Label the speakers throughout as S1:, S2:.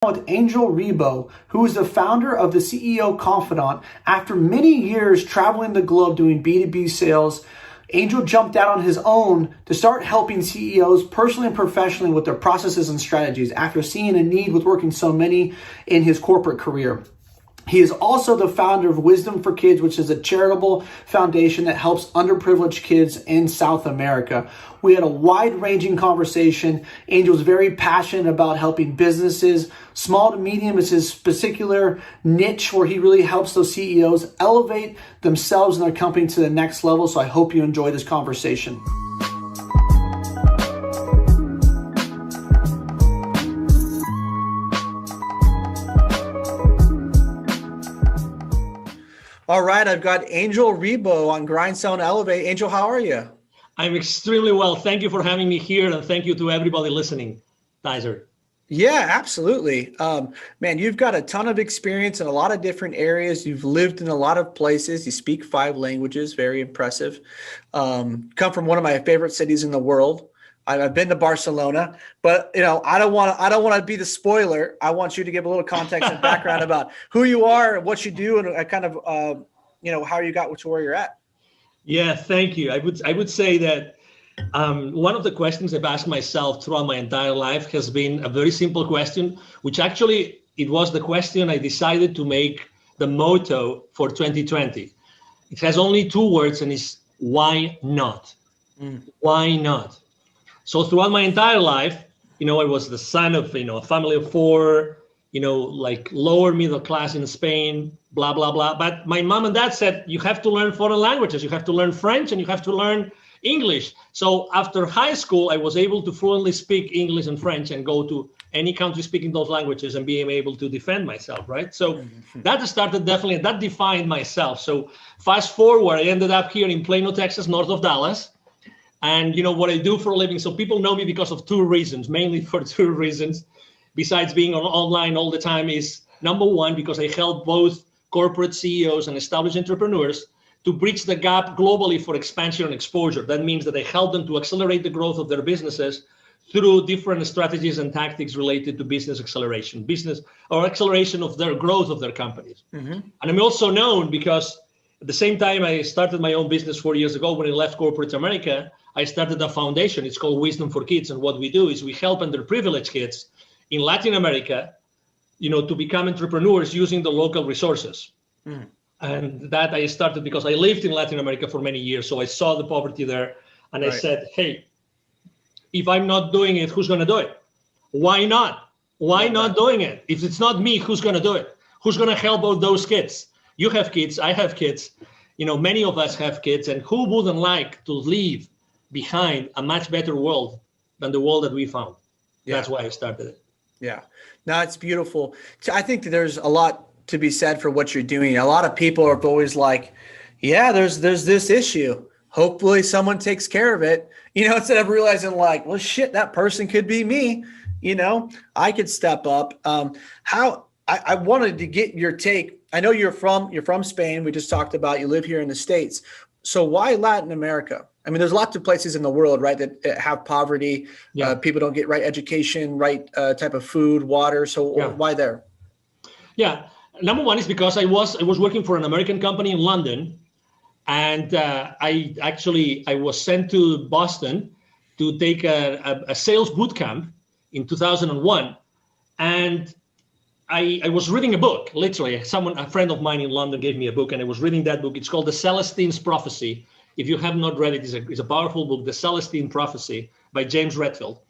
S1: With Angel Ribo, who is the founder of the CEO Confidant. After many years traveling the globe doing B2B sales, Angel jumped out on his own to start helping CEOs personally and professionally with their processes and strategies after seeing a need with working so many in his corporate career. He is also the founder of Wisdom for Kids, which is a charitable foundation that helps underprivileged kids in South America. We had a wide-ranging conversation. Angel is very passionate about helping businesses. Small to medium is his particular niche where he really helps those CEOs elevate themselves and their company to the next level. So I hope you enjoy this conversation. All right, I've got Angel Ribo on Grind.Sell.Elevate. Angel, how are you?
S2: I'm extremely well. Thank you for having me here, and thank you to everybody listening, Tyzer.
S1: Yeah, absolutely. Man, you've got a ton of experience in a lot of different areas. You've lived in a lot of places. You speak 5 languages, very impressive. Come from one of my favorite cities in the world. I've been to Barcelona, but I don't want to be the spoiler. I want you to give a little context and background about who you are and what you do, and kind of how you got to where you're at.
S2: Yeah, thank you. I would say that one of the questions I've asked myself throughout my entire life has been a very simple question, which actually it was the question I decided to make the motto for 2020. It has only 2 words, and it's why not? Why not? So throughout my entire life, I was the son of, a family of 4, like lower middle class in Spain, blah, blah, blah. But my mom and dad said, you have to learn foreign languages. You have to learn French and you have to learn English. So after high school, I was able to fluently speak English and French and go to any country speaking those languages and being able to defend myself, right? So that started definitely, that defined myself. So fast forward, I ended up here in Plano, Texas, north of Dallas. And what I do for a living, so people know me because of 2 reasons, mainly for 2 reasons, besides being online all the time, is number 1, because I help both corporate CEOs and established entrepreneurs to bridge the gap globally for expansion and exposure. That means that I help them to accelerate the growth of their businesses through different strategies and tactics related to business acceleration, or acceleration of their growth of their companies. And I'm also known because at the same time I started my own business 4 years ago when I left corporate America. I started a foundation. It's called Wisdom for Kids. And what we do is we help underprivileged kids in Latin America, to become entrepreneurs using the local resources. And that I started because I lived in Latin America for many years. So I saw the poverty there. And I said, hey, if I'm not doing it, who's going to do it? Why not? Why not doing it? If it's not me, who's going to do it? Who's going to help out those kids? You have kids. I have kids. Many of us have kids. And who wouldn't like to leave behind a much better world than the world that we found? That's why I started it.
S1: Yeah, no, it's beautiful. I think that there's a lot to be said for what you're doing. A lot of people are always like, yeah, there's this issue. Hopefully someone takes care of it, instead of realizing like, well, shit, that person could be me. I could step up. I wanted to get your take. I know you're from Spain. We just talked about you live here in the States. So why Latin America? I mean, there's lots of places in the world, right, that have poverty. People don't get right education, right type of food, water. So why there?
S2: Yeah. Number 1 is because I was working for an American company in London. And I was sent to Boston to take a sales boot camp in 2001. And I was reading a book, literally. A friend of mine in London gave me a book, and I was reading that book. It's called The Celestine Prophecy. If you have not read it, it's a powerful book, The Celestine Prophecy by James Redfield.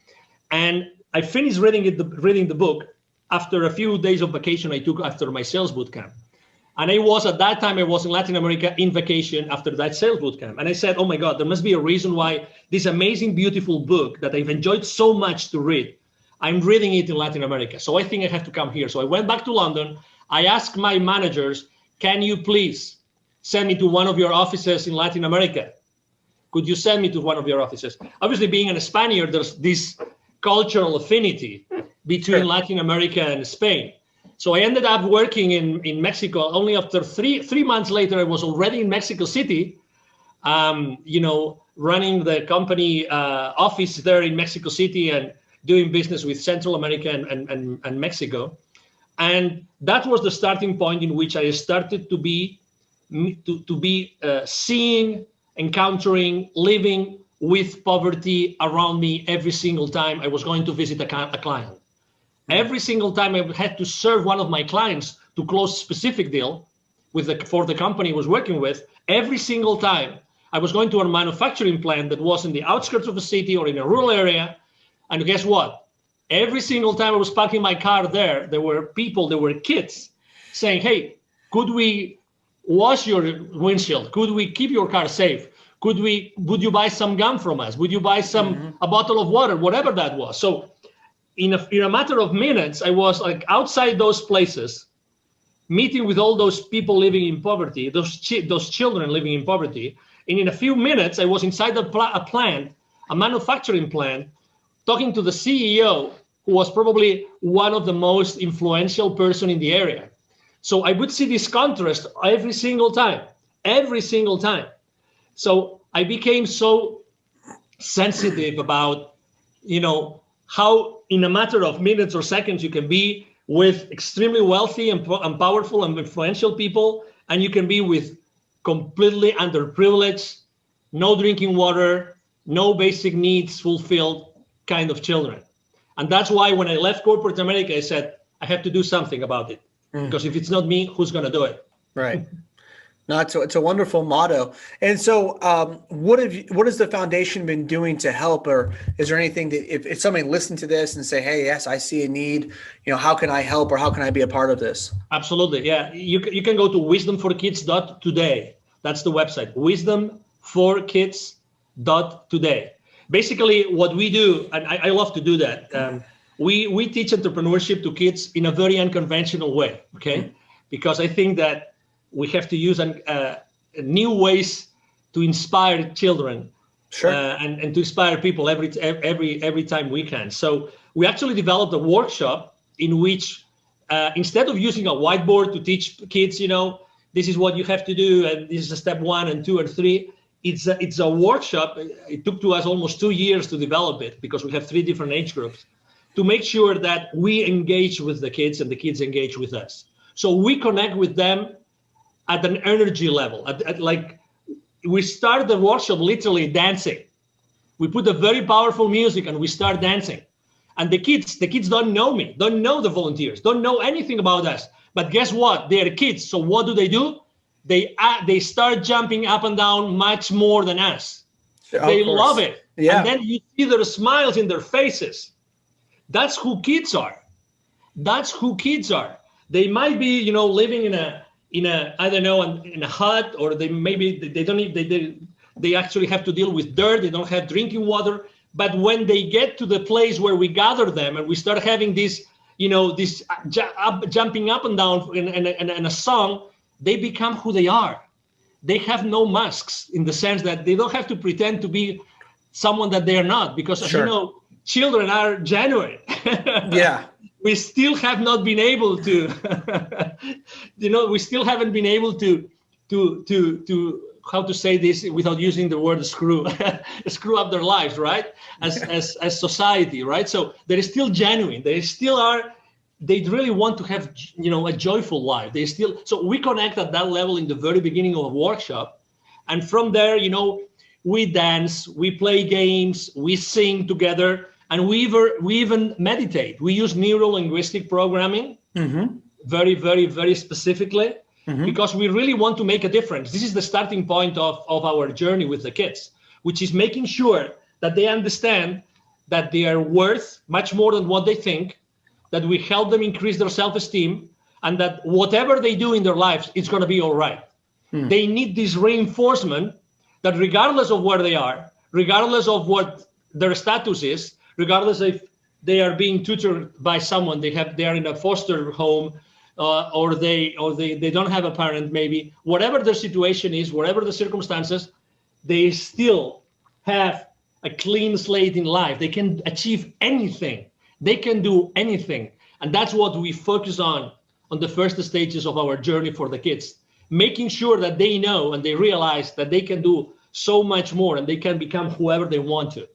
S2: And I finished reading the book after a few days of vacation I took after my sales boot camp. And at that time, I was in Latin America in vacation after that sales boot camp. And I said, oh my God, there must be a reason why this amazing, beautiful book that I've enjoyed so much to read, I'm reading it in Latin America. So I think I have to come here. So I went back to London. I asked my managers, can you please send me to one of your offices in Latin America? Could you send me to one of your offices? Obviously, being a Spaniard, there's this cultural affinity between Latin America and Spain. So I ended up working in Mexico. Only after three months later, I was already in Mexico City, running the company office there in Mexico City. And doing business with Central America and Mexico. And that was the starting point in which I started to be seeing, encountering, living with poverty around me every single time I was going to visit a client. Every single time I had to serve one of my clients to close a specific deal for the company I was working with, every single time I was going to a manufacturing plant that was in the outskirts of a city or in a rural area. And guess what? Every single time I was parking my car there were people, there were kids saying, hey, could we wash your windshield? Could we keep your car safe? Would you buy some gum from us? Would you buy a bottle of water, whatever that was? So in a matter of minutes, I was like outside those places, meeting with all those people living in poverty, those children living in poverty. And in a few minutes, I was inside a manufacturing plant, talking to the CEO, who was probably one of the most influential person in the area. So I would see this contrast every single time. So I became so sensitive about, how in a matter of minutes or seconds, you can be with extremely wealthy and powerful and influential people, and you can be with completely underprivileged, no drinking water, no basic needs fulfilled kind of children. And that's why when I left corporate America, I said, I have to do something about it. Because if it's not me, who's going to do it?
S1: Right. No, it's a wonderful motto. And so what has the foundation been doing to help? Or is there anything that if somebody listened to this and say, hey, yes, I see a need, how can I help or how can I be a part of this?
S2: Absolutely. Yeah. You can go to wisdomforkids.today. That's the website, wisdomforkids.today. Basically what we do, and I love to do that, we teach entrepreneurship to kids in a very unconventional way, okay? Because I think that we have to use new ways to inspire children,
S1: sure,
S2: and to inspire people every time we can. So we actually developed a workshop in which instead of using a whiteboard to teach kids, this is what you have to do, and this is step 1 and 2 and 3. It's a workshop. It took to us almost 2 years to develop it because we have 3 different age groups to make sure that we engage with the kids and the kids engage with us. So we connect with them at an energy level. Like we start the workshop literally dancing. We put a very powerful music and we start dancing. And the kids don't know me, don't know the volunteers, don't know anything about us. But guess what? They are kids. So what do? They start jumping up and down much more than us. They love it. Yeah. And then you see their smiles in their faces. That's who kids are. They might be, living in a I don't know, in a hut, or they actually have to deal with dirt. They don't have drinking water. But when they get to the place where we gather them and we start having this, jumping up and down in a song, they become who they are. They have no masks in the sense that they don't have to pretend to be someone that they are not, because sure, children are genuine. Yeah. We still have not been able to, we still haven't been able to how to say this without using the word screw up their lives, right? As society, right? So they're still genuine. They really want to have, a joyful life. So we connect at that level in the very beginning of a workshop. And from there, we dance, we play games, we sing together. And we even meditate. We use neuro-linguistic programming very, very, very specifically because we really want to make a difference. This is the starting point of our journey with the kids, which is making sure that they understand that they are worth much more than what they think, that we help them increase their self-esteem, and that whatever they do in their lives, it's going to be all right. They need this reinforcement that regardless of where they are, regardless of what their status is, regardless if they are being tutored by someone, they are in a foster home, or they don't have a parent, maybe, whatever their situation is, whatever the circumstances, they still have a clean slate in life. They can achieve anything. They can do anything. And that's what we focus on the first stages of our journey for the kids, making sure that they know and they realize that they can do so much more and they can become whoever they want to.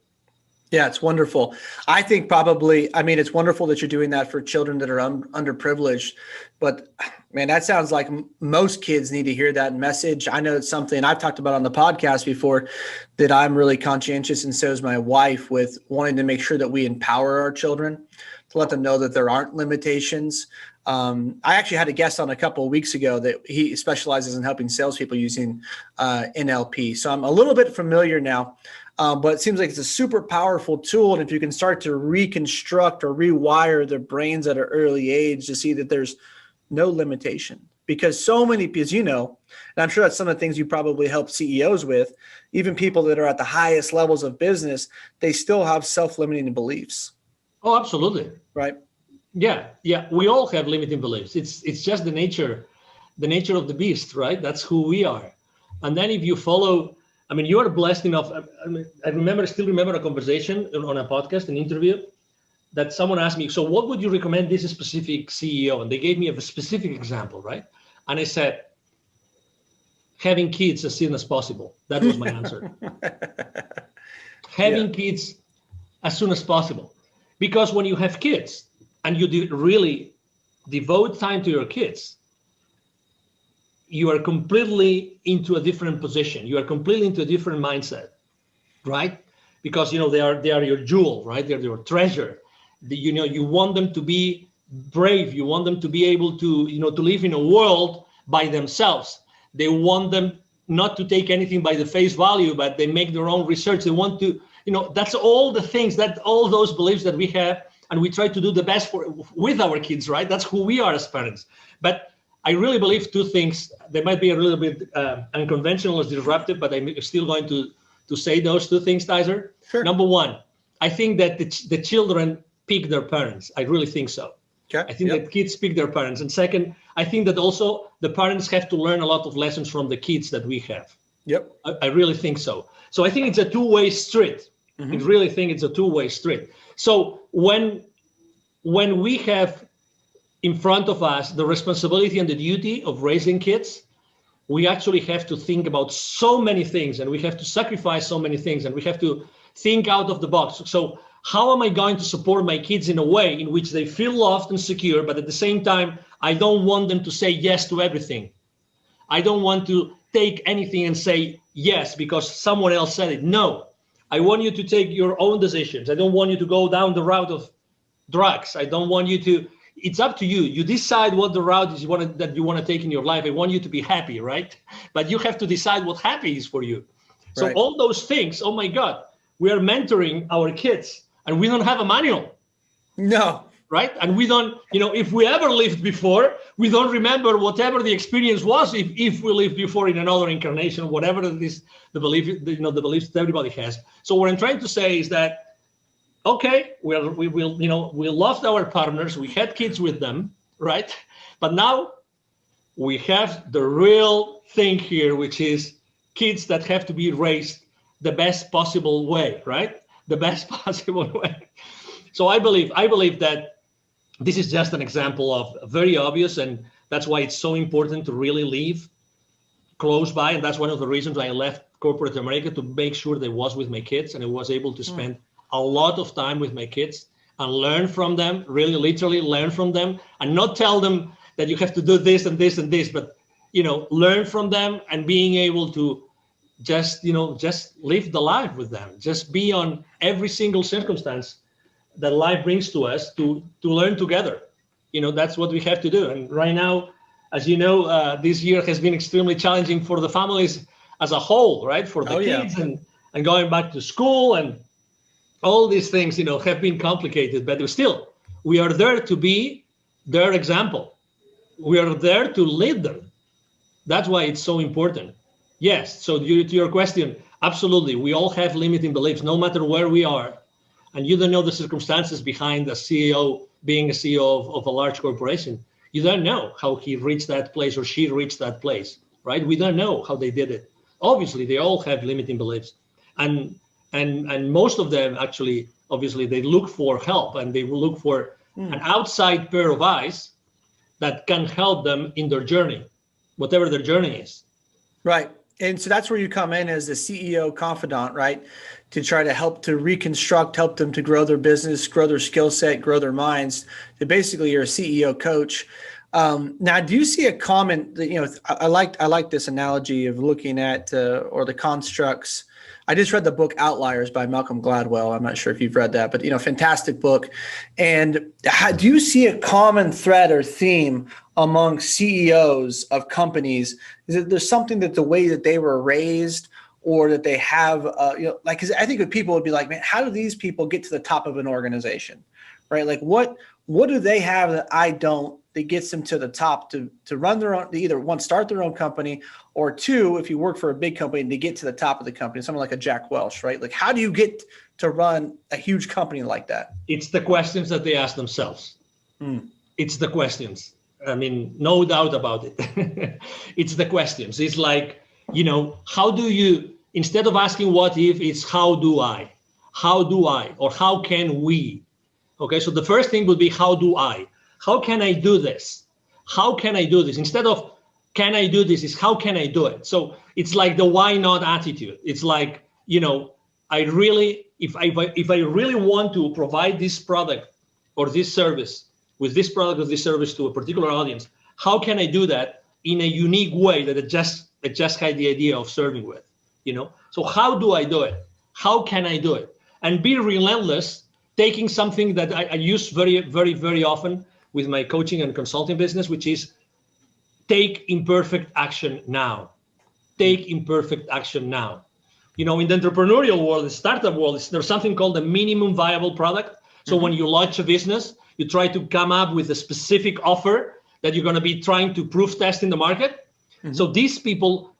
S1: Yeah, it's wonderful. I think probably, I mean, it's wonderful that you're doing that for children that are underprivileged, but man, that sounds like most kids need to hear that message. I know it's something I've talked about on the podcast before that I'm really conscientious, and so is my wife, with wanting to make sure that we empower our children to let them know that there aren't limitations. I actually had a guest on a couple of weeks ago that he specializes in helping salespeople using NLP. So I'm a little bit familiar now. But it seems like it's a super powerful tool. And if you can start to reconstruct or rewire their brains at an early age to see that there's no limitation, because so many, as you know, and I'm sure that's some of the things you probably help CEOs with, even people that are at the highest levels of business, they still have self-limiting beliefs.
S2: Oh, absolutely.
S1: Right.
S2: Yeah. Yeah. We all have limiting beliefs. It's just the nature of the beast, right? That's who we are. And then if you follow, I mean, you are blessed enough. I still remember a conversation on a podcast, an interview, that someone asked me, so what would you recommend this specific CEO? And they gave me a specific example, right? And I said, having kids as soon as possible. That was my answer. Having kids as soon as possible. Because when you have kids and you really devote time to your kids, you are completely into a different position. You are completely into a different mindset, right? Because, they are your jewel, right? They're your treasure. You want them to be brave. You want them to be able to, to live in a world by themselves. They want them not to take anything by the face value, but they make their own research. They want to, that's all the things, all those beliefs that we have, and we try to do the best with our kids, right? That's who we are as parents. But I really believe two things. They might be a little bit unconventional or disruptive, but I'm still going to say those two things, Tyzer.
S1: Sure.
S2: Number one, I think that the children pick their parents. I really think so.
S1: Okay.
S2: I think that kids pick their parents. And second, I think that also the parents have to learn a lot of lessons from the kids that we have.
S1: Yep.
S2: I really think so. So I think it's a two-way street.
S1: Mm-hmm.
S2: I really think it's a two-way street. So when we have in front of us the responsibility and the duty of raising kids, we actually have to think about so many things, and we have to sacrifice so many things, and we have to think out of the box. So how am I going to support my kids in a way in which they feel loved and secure, but at the same time, I don't want them to say yes to everything. I don't want to take anything and say yes because someone else said it. No, I want you to take your own decisions. I don't want you to go down the route of drugs. I don't want you to, it's up to you. You decide what the route is that you want to take in your life. I want you to be happy, right? But you have to decide what happy is for you. So
S1: Right.
S2: all those things, oh my God, we are mentoring our kids and we don't have a manual.
S1: No.
S2: Right? And we don't, if we ever lived before, we don't remember whatever the experience was if we lived before in another incarnation, whatever it is, the beliefs that everybody has. So what I'm trying to say is that, okay, we loved our partners, we had kids with them, right? But now we have the real thing here, which is kids that have to be raised the best possible way, right? The best possible way. So I believe that this is just an example of very obvious, and that's why it's so important to really live close by. And that's one of the reasons I left corporate America, to make sure that I was with my kids and I was able to spend a lot of time with my kids and learn from them, really literally learn from them, and not tell them that you have to do this and this and this, but, learn from them and being able to just live the life with them, just be on every single circumstance that life brings to us to learn together. That's what we have to do. And right now, as you know, this year has been extremely challenging for the families as a whole, right? For the kids and going back to school and all these things, have been complicated, but still, we are there to be their example. We are there to lead them. That's why it's so important. Yes, so to your question, absolutely, we all have limiting beliefs, no matter where we are. And you don't know the circumstances behind the CEO being a CEO of a large corporation. You don't know how he reached that place or she reached that place, right? We don't know how they did it. Obviously, they all have limiting beliefs. And most of them actually, obviously, they look for help, and they will look for an outside pair of eyes that can help them in their journey, whatever their journey is.
S1: Right. And so that's where you come in as the CEO Confidant, right? to try to help them to grow their business, grow their skill set, grow their minds. So basically, you're a CEO coach. Now, do you see a common? I like this analogy of looking at or the constructs. I just read the book Outliers by Malcolm Gladwell. I'm not sure if you've read that, but fantastic book. And do you see a common thread or theme among CEOs of companies? Is it there's something that the way that they were raised, or that they have, because I think people would be like, man, how do these people get to the top of an organization, right? Like what do they have that I don't, that gets them to the top to run their own, to either one, start their own company, or two, if you work for a big company, to get to the top of the company, someone like a Jack Welch, right? Like, how do you get to run a huge company like that?
S2: It's the questions that they ask themselves. It's the questions. I mean, no doubt about it. It's the questions. It's like, how do you, instead of asking what if, it's how do I, or how can we? Okay, so the first thing would be, how do I? How can I do this? How can I do this? Instead of can I do this, is how can I do it? So it's like the why not attitude. It's like, I really, if I really want to provide this product or this service, with this product or this service to a particular audience, how can I do that in a unique way that it just had the idea of serving with? So how do I do it? How can I do it? And be relentless, taking something that I use very, very, very often with my coaching and consulting business, which is take imperfect action now. Take imperfect action now. In the entrepreneurial world, the startup world, there's something called a minimum viable product. So when you launch a business, you try to come up with a specific offer that you're going to be trying to proof test in the market. So these people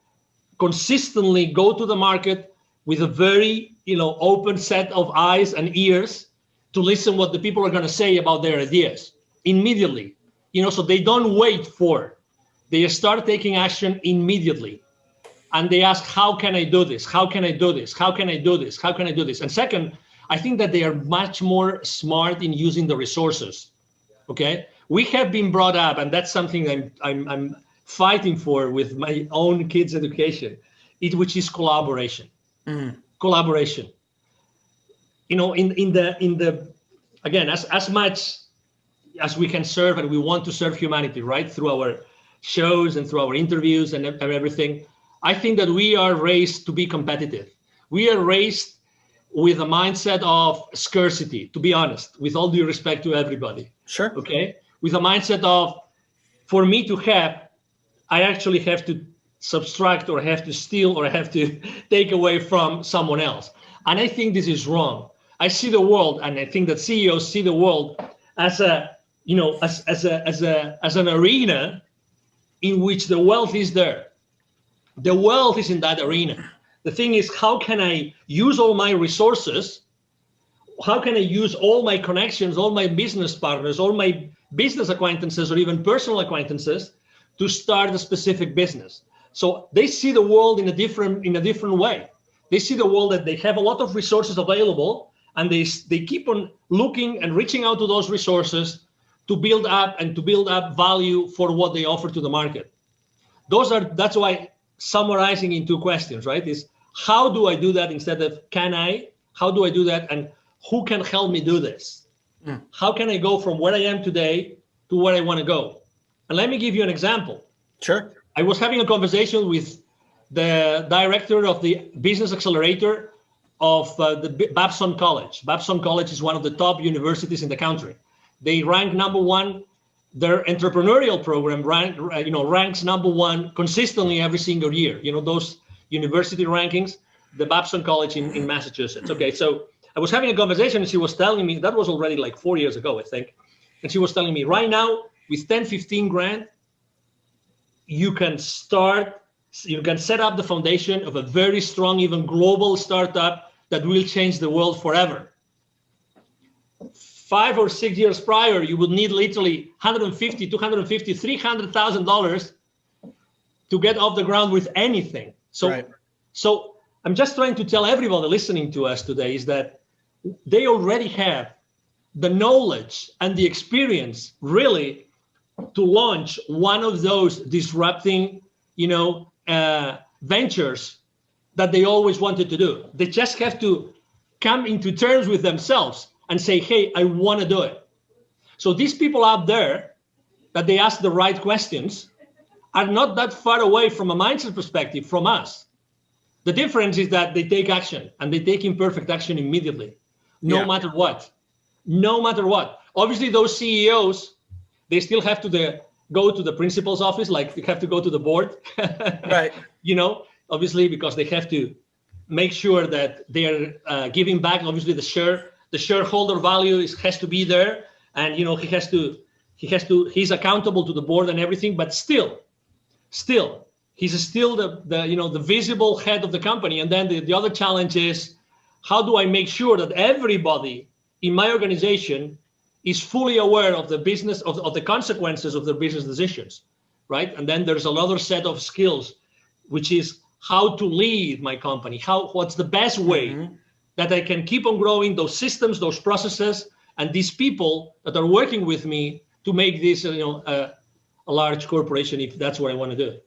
S2: consistently go to the market with a very, open set of eyes and ears to listen what the people are going to say about their ideas immediately. So they don't wait they start taking action immediately. And they ask, how can I do this? How can I do this? How can I do this? How can I do this? And second, I think that they are much more smart in using the resources. Okay, we have been brought up, and that's something I'm fighting for with my own kids' education, which is collaboration. Collaboration. In the again, as much as we can serve, and we want to serve humanity, right, through our shows and through our interviews and everything, I think that we are raised to be competitive. We are raised with a mindset of scarcity, to be honest, with all due respect to everybody.
S1: Sure.
S2: Okay. With a mindset of, for me to have, I actually have to subtract or have to steal or have to take away from someone else. And I think this is wrong. I see the world, and I think that CEOs see the world as as an arena in which the wealth is there. The wealth is in that arena. The thing is, how can I use all my resources? How can I use all my connections, all my business partners, all my business acquaintances, or even personal acquaintances to start a specific business? So they see the world in a different way. They see the world that they have a lot of resources available, and they keep on looking and reaching out to those resources to build up value for what they offer to the market. That's why summarizing in two questions, right, is how do I do that instead of can I? How do I do that, and who can help me do this? How can I go from where I am today to where I want to go? And let me give you an example.
S1: Sure.
S2: I was having a conversation with the director of the business accelerator of the Babson College. Babson College is one of the top universities in the country. They rank number one. Their entrepreneurial program ranks number one consistently every single year. Those university rankings, the Babson College in Massachusetts. Okay, so I was having a conversation, and she was telling me, that was already like 4 years ago, I think. And she was telling me, right now, with 10, 15 grand, you can set up the foundation of a very strong, even global startup that will change the world forever. 5 or 6 years prior, you would need literally $150,000, $250,000, $300,000 to get off the ground with anything. So I'm just trying to tell everybody listening to us today is that they already have the knowledge and the experience really to launch one of those disrupting, ventures that they always wanted to do. They just have to come into terms with themselves and say, hey, I want to do it. So these people out there that they ask the right questions are not that far away from a mindset perspective from us. The difference is that they take action, and they take imperfect action immediately, no matter what. No matter what. Obviously, those CEOs, they still have to go to the principal's office, like they have to go to the board.
S1: Right.
S2: Obviously, because they have to make sure that they are giving back. Obviously, the shareholder value has to be there, and he's accountable to the board and everything. But still, he's still the visible head of the company. And then the other challenge is, how do I make sure that everybody in my organization is fully aware of the business of the consequences of their business decisions, right? And then there's another set of skills, which is how to lead my company. What's the best way that I can keep on growing those systems, those processes, and these people that are working with me to make this, a large corporation, if that's what I want to do.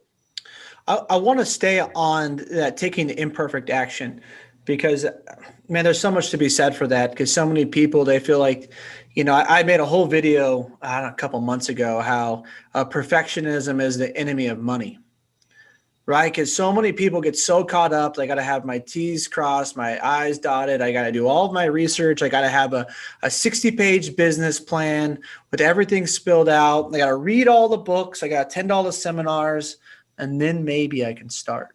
S1: I want to stay on taking the imperfect action, because, man, there's so much to be said for that. Because so many people, they feel like, I made a whole video a couple months ago how perfectionism is the enemy of money, right? Because so many people get so caught up. They got to have my T's crossed, my I's dotted. I got to do all of my research. I got to have a 60-page business plan with everything spilled out. I got to read all the books. I got $10 seminars, and then maybe I can start.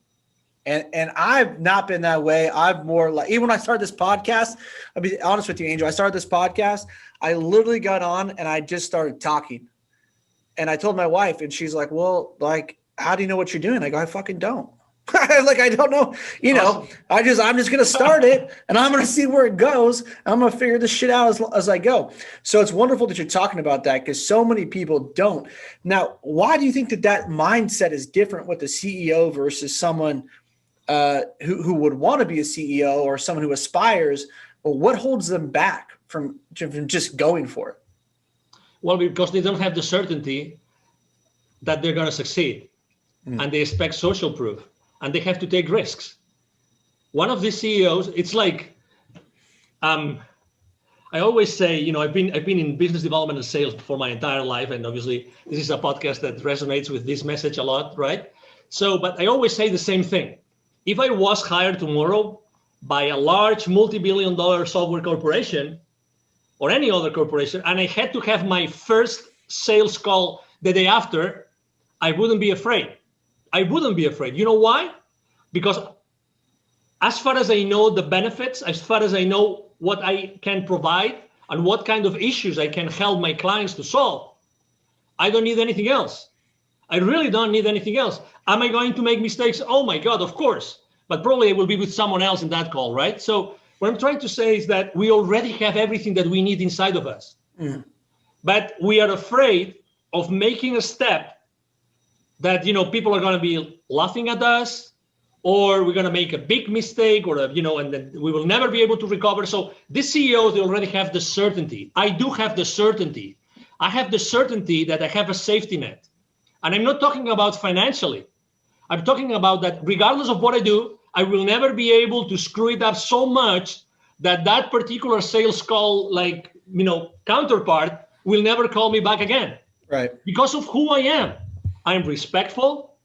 S1: And I've not been that way. I've more like, even when I started this podcast, I'll be honest with you, Angel, I started this podcast. I literally got on and I just started talking. And I told my wife, and she's like, well, like, how do you know what you're doing? I go, I fucking don't. Like, I don't know,
S2: Awesome.
S1: I'm just going to start it, and I'm going to see where it goes. I'm going to figure this shit out as I go. So it's wonderful that you're talking about that, because so many people don't. Now, why do you think that mindset is different with the CEO versus someone who would want to be a CEO, or someone who aspires? Or what holds them back from just going for it?
S2: Well, because they don't have the certainty that they're going to succeed, and they expect social proof, and they have to take risks. One of the CEOs, it's like, I always say, I've been in business development and sales for my entire life, and obviously this is a podcast that resonates with this message a lot, right? So, but I always say the same thing. If I was hired tomorrow by a large multi-billion-dollar software corporation or any other corporation, and I had to have my first sales call the day after, I wouldn't be afraid. I wouldn't be afraid. You know why? Because as far as I know the benefits, as far as I know what I can provide and what kind of issues I can help my clients to solve, I don't need anything else. I really don't need anything else. Am I going to make mistakes? Oh my God, of course. But probably I will be with someone else in that call, right? So what I'm trying to say is that we already have everything that we need inside of us. But we are afraid of making a step that, people are going to be laughing at us, or we're going to make a big mistake, or, and then we will never be able to recover. So these CEOs, they already have the certainty. I do have the certainty. I have the certainty that I have a safety net. And I'm not talking about financially. I'm talking about that regardless of what I do, I will never be able to screw it up so much that particular sales call, counterpart will never call me back again.
S1: Right.
S2: Because of who I am. I'm respectful.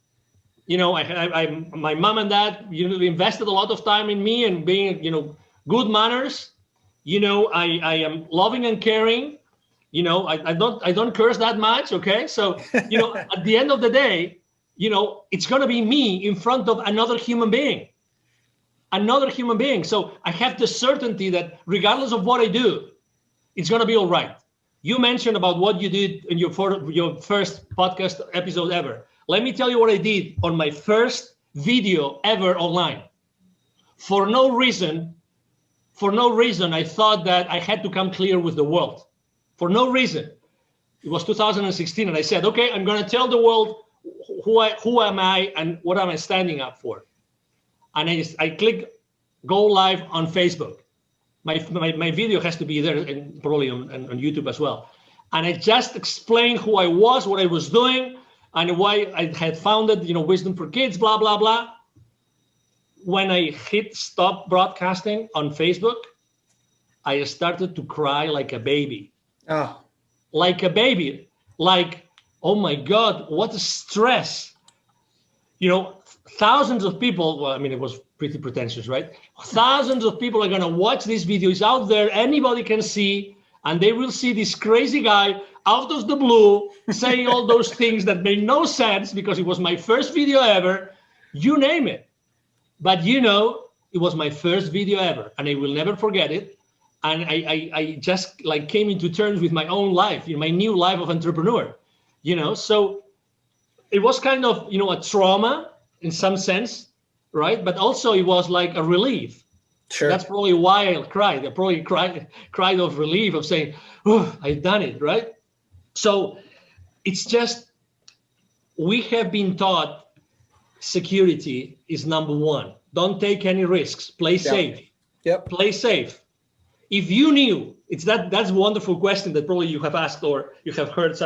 S2: My mom and dad, invested a lot of time in me and being, good manners. I am loving and caring. I don't curse that much. Okay. So, at the end of the day, it's going to be me in front of another human being. So I have the certainty that regardless of what I do, it's going to be all right. You mentioned about what you did in your first podcast episode ever. Let me tell you what I did on my first video ever online. For no reason, I thought that I had to come clear with the world. For no reason. It was 2016, and I said, okay, I'm going to tell the world who am I and what am I standing up for. And I click go live on Facebook. My video has to be there, and probably on YouTube as well. And I just explained who I was, what I was doing, and why I had founded, Wisdom for Kids, blah, blah, blah. When I hit stop broadcasting on Facebook, I started to cry like a baby.
S1: Oh.
S2: Like a baby. Like, oh my God, what a stress. You know, thousands of people, well, I mean, it was pretty pretentious, right? Thousands of people are going to watch this video. It's out there. Anybody can see, and they will see this crazy guy out of the blue saying all those things that made no sense because it was my first video ever. You name it. But you know, it was my first video ever, and I will never forget it. And I just like came into terms with my own life, you know, my new life of entrepreneur, you know. So it was kind of, you know, a trauma in some sense, right? But also it was like a relief.
S1: Sure.
S2: That's probably why I cried. I probably cried of relief of saying, oh, I've done it, right? So it's just, we have been taught security is number one. Don't take any risks. Play safe.
S1: Yep.
S2: Play safe. If you knew, that's a wonderful question that probably you have asked, or you have heard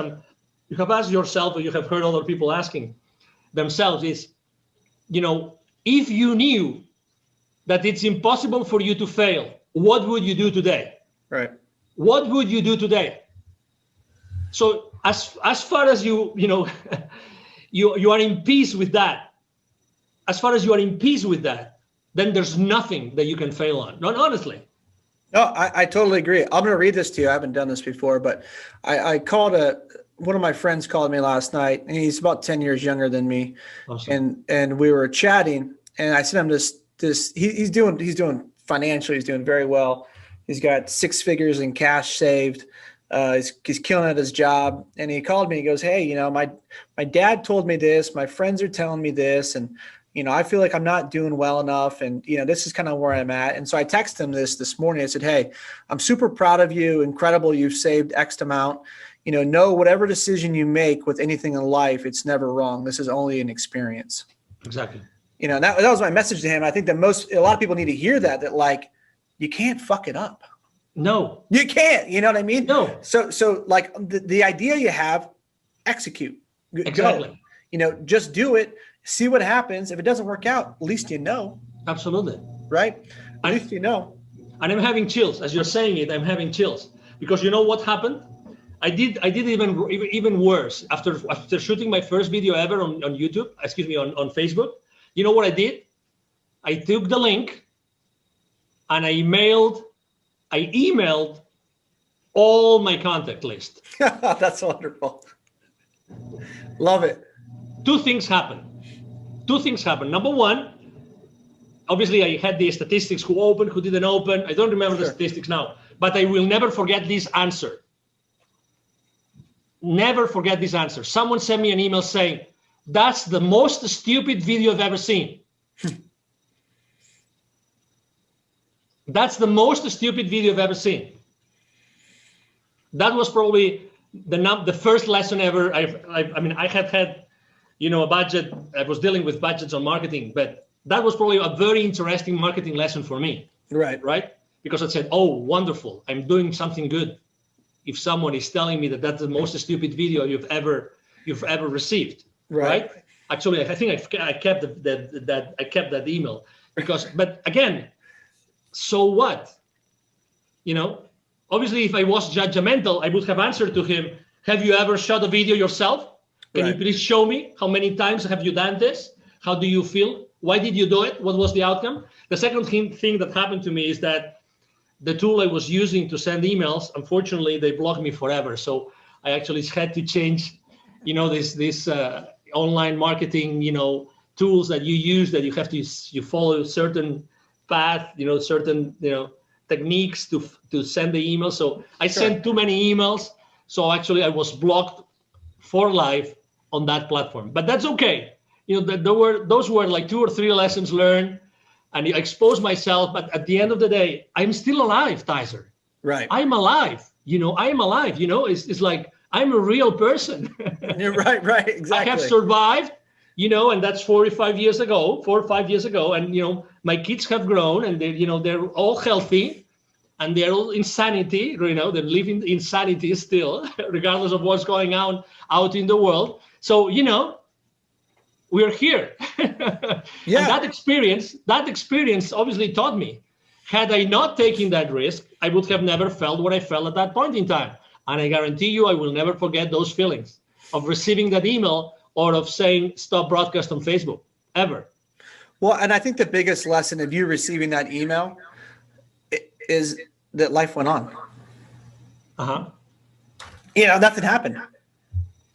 S2: you have asked yourself, or you have heard other people asking themselves is, you know, if you knew that it's impossible for you to fail, what would you do today?
S1: Right.
S2: What would you do today? So as far as you know, you are in peace with that. As far as you are in peace with that, then there's nothing that you can fail on. Not honestly.
S1: No, I totally agree. I'm going to read this to you. I haven't done this before, but I called one of my friends called me last night, and he's about 10 years younger than me. Awesome. And we were chatting, and I sent him this, he's doing financially, he's doing very well. He's got 6 figures in cash saved. He's killing at his job. And he called me, he goes, hey, you know, my dad told me this, my friends are telling me this, and you know, I feel like I'm not doing well enough. And, you know, this is kind of where I'm at. And so I texted him this morning. I said, hey, I'm super proud of you. Incredible. You've saved X amount. You know, whatever decision you make with anything in life, it's never wrong. This is only an experience.
S2: Exactly.
S1: You know, that was my message to him. I think that a lot of people need to hear that like, you can't fuck it up.
S2: No,
S1: you can't. You know what I mean?
S2: No.
S1: So like the idea you have, execute.
S2: Exactly.
S1: Go. You know, just do it. See what happens. If it doesn't work out, at least you know.
S2: Absolutely.
S1: Right? At least you know.
S2: And I'm having chills. As you're saying it, I'm having chills. Because you know what happened? I did even worse. After shooting my first video ever on YouTube, on Facebook, you know what I did? I took the link and I emailed all my contact list.
S1: That's wonderful. Love it.
S2: Two things happened. Number one, obviously I had the statistics, who opened, who didn't open. I don't remember the statistics now, but I will never forget this answer. Never forget this answer. Someone sent me an email saying, that's the most stupid video I've ever seen. That's the most stupid video I've ever seen. That was probably the first lesson ever. I had you know, a budget. I was dealing with budgets on marketing, but that was probably a very interesting marketing lesson for me. Right? Because I said, oh, wonderful, I'm doing something good. If someone is telling me that that's the most stupid video you've ever received, right? Actually, I think I kept that email because, but again, so what? You know, obviously, if I was judgmental, I would have answered to him, have you ever shot a video yourself? Can you please show me how many times have you done this? How do you feel? Why did you do it? What was the outcome? The second thing that happened to me is that the tool I was using to send emails, unfortunately, they blocked me forever. So I actually had to change, you know, this online marketing, you know, tools that you use, that you follow a certain path, you know, certain, you know, techniques to send the email. So I sent too many emails. So actually I was blocked for life on that platform, but that's okay. You know, those were like 2 or 3 lessons learned, and I exposed myself. But at the end of the day, I'm still alive, Tyzer.
S1: Right.
S2: I'm alive. You know, I'm alive. You know, it's like I'm a real person.
S1: You're right. Exactly.
S2: I have survived. You know, and that's 4 or 5 years ago. And you know, my kids have grown, and they're all healthy, and they're all insanity. You know, they're living insanity still, regardless of what's going on out in the world. So you know, we're here. And that experience obviously taught me, Had I not taken that risk, I would have never felt what I felt at that point in time. And I guarantee you, I will never forget those feelings of receiving that email or of saying, stop broadcast on Facebook, ever.
S1: Well, and I think the biggest lesson of you receiving that email is that life went on. Nothing happened.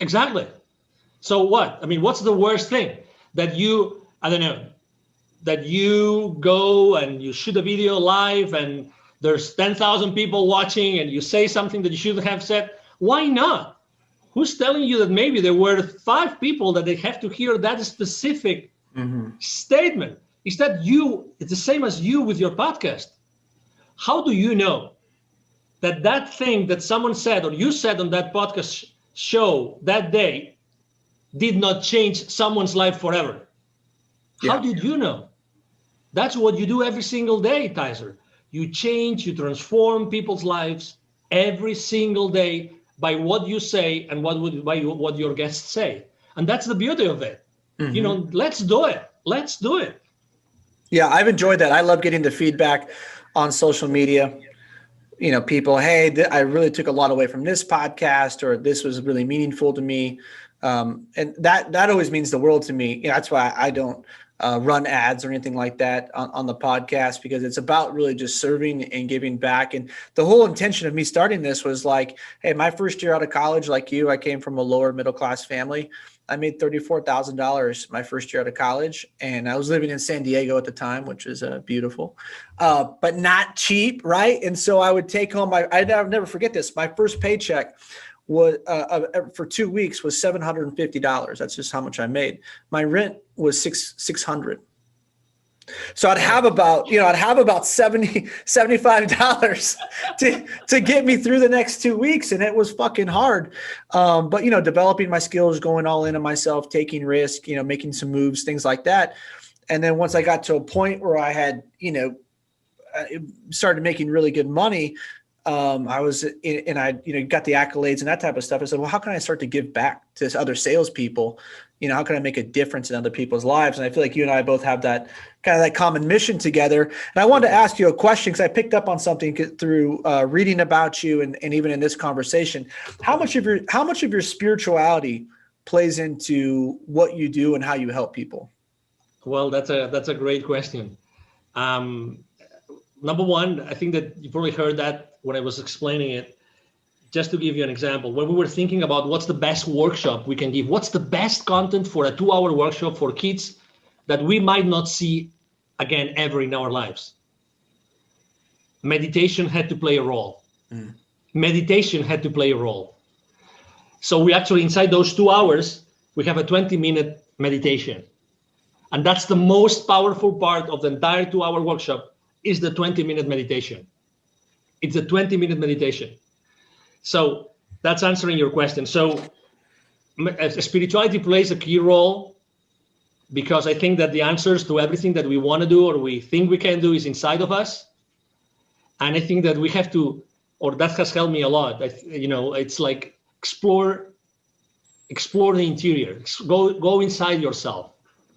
S2: Exactly. So what? I mean, what's the worst thing? That you, I don't know, that you go and you shoot a video live and there's 10,000 people watching and you say something that you shouldn't have said. Why not? Who's telling you that maybe there were 5 people that they have to hear that specific statement? Is that you? It's the same as you with your podcast. How do you know that that thing that someone said or you said on that podcast show that day did not change someone's life forever? Yeah. How did you know? That's what you do every single day, Tyzer. You change, you transform people's lives every single day by what you say and what your guests say. And that's the beauty of it. Let's do it. Let's do it.
S1: Yeah, I've enjoyed that. I love getting the feedback on social media. People, hey, I really took a lot away from this podcast, or this was really meaningful to me. And that always means the world to me. That's why I don't run ads or anything like that on the podcast, because it's about really just serving and giving back. And the whole intention of me starting this was like, hey, my first year out of college, like you, I came from a lower middle class family. I made $34,000 my first year out of college, and I was living in San Diego at the time, which is beautiful, but not cheap, right? And so I would take home I'll never forget this. My first paycheck was for 2 weeks was $750. That's just how much I made. My rent was $600. So I'd have about $70, $75 to get me through the next 2 weeks. And it was fucking hard. But, developing my skills, going all in on myself, taking risk, making some moves, things like that. And then once I got to a point where I had, started making really good money, I was and I, got the accolades and that type of stuff. I said, well, how can I start to give back to other salespeople? How can I make a difference in other people's lives? And I feel like you and I both have that kind of that common mission together. And I wanted to ask you a question because I picked up on something through reading about you and even in this conversation. How much of your spirituality plays into what you do and how you help people?
S2: Well, that's a great question. Number one, I think that you probably heard that when I was explaining it. Just to give you an example, when we were thinking about what's the best workshop we can give, what's the best content for a 2-hour workshop for kids that we might not see again ever in our lives, meditation had to play a role. Meditation had to play a role. So we actually, inside those 2 hours, we have a 20-minute meditation. And that's the most powerful part of the entire 2-hour workshop is the 20-minute meditation. It's a 20-minute meditation. So that's answering your question. So spirituality plays a key role because I think that the answers to everything that we want to do or we think we can do is inside of us. And I think that we have to, or that has helped me a lot. It's like explore the interior, go inside yourself.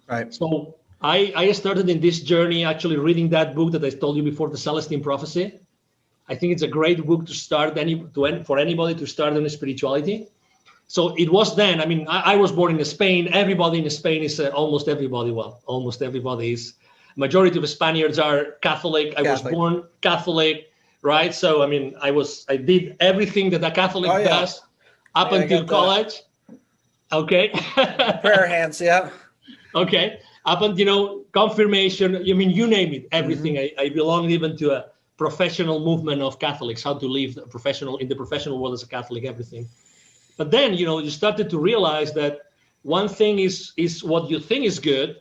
S1: Right.
S2: So I started in this journey actually reading that book that I told you before, the Celestine Prophecy. I think it's a great book to start for anybody to start in spirituality. So it was then, I was born in Spain. Everybody in Spain is almost everybody is. Majority of Spaniards are Catholic. I was born Catholic, right? So, I did everything that a Catholic does up until college. Okay.
S1: Prayer hands, yeah.
S2: Okay. Up until, confirmation, you name it, everything. I belong even to a professional movement of Catholics, how to live in the professional world as a Catholic, everything. But then, you started to realize that one thing is what you think is good